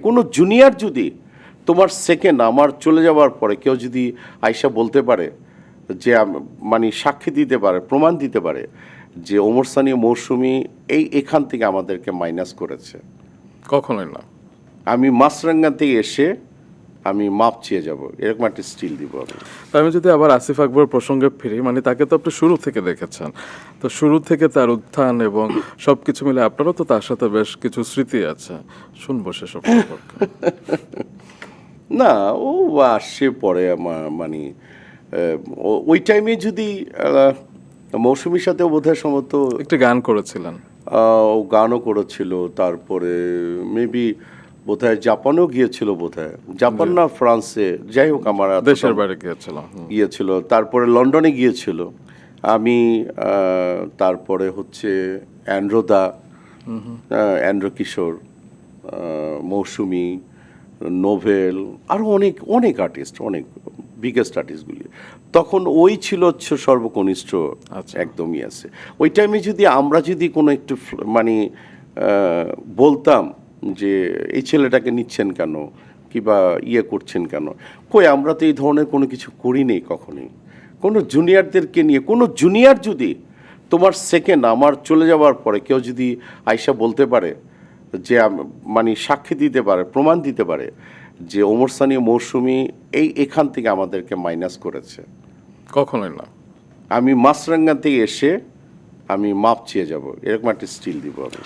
কোনো জুনিয়র যদি তোমার সেকেন্ড আমার চলে যাওয়ার পরে কেউ যদি আয়সা বলতে পারে যে মানে সাক্ষী দিতে পারে, প্রমাণ দিতে পারে যে ওমর সানি মৌসুমী এখান থেকে আমাদেরকে মাইনাস করেছে, কখনোই না। আমি মাছরাঙ্গা থেকে এসে আমি মাপ চেয়ে যাব, এরকম একটা স্টিল দিব আমি। তো আমি যদি আবার আসিফ আকবর প্রসঙ্গে ফিরি, মানে তাকে তো আপনি শুরু থেকে দেখেছেন, তো শুরু থেকে তার উত্থান এবং সবকিছু মিলে আপনারও তো তার সাথে বেশ কিছু স্মৃতি আছে, শুনবো সেসব সম্পর্কে। না, ও আসছে পরে মানে ওই টাইমে যদি মৌসুমীর সাথেও বোধহয় সম্ভবত একটি গান করেছিলেন। ও গানও করেছিল, তারপরে মেবি বোধহয় জাপানেও গিয়েছিল, বোধহয় জাপান না ফ্রান্সে, যাই হোক আমার দেশের বাইরে গিয়েছিল। গিয়েছিল, তারপরে লন্ডনে গিয়েছিল। আমি তারপরে হচ্ছে অ্যান্ড্রোদা, অ্যান্ড্রো কিশোর, মৌসুমী, নোভেল, আরও অনেক অনেক আর্টিস্ট, অনেক বিগেস্ট আর্টিস্টগুলি তখন ওই ছিল হচ্ছে সর্বকনিষ্ঠ। একদমই আছে ওই টাইমে। যদি আমরা যদি কোনো একটু মানে বলতাম যে এই ছেলেটাকে নিচ্ছেন কেন কিংবা ইয়ে করছেন কেন, কই আমরা তো এই ধরনের কোনো কিছু করি নেই কখনোই। কোনো জুনিয়রদেরকে নিয়ে, কোনো জুনিয়র যদি তোমার সেকেন্ড আমার চলে যাওয়ার পরে কেউ যদি আয়সা বলতে পারে যে মানে সাক্ষী দিতে পারে, প্রমাণ দিতে পারে যে ওমর সানি মৌসুমী এখান থেকে আমাদেরকে মাইনাস করেছে, কখনোই না। আমি মাছরাঙ্গা থেকে এসে আমি মাপ চেয়ে যাব, এরকম একটা স্টিল দিব আমি।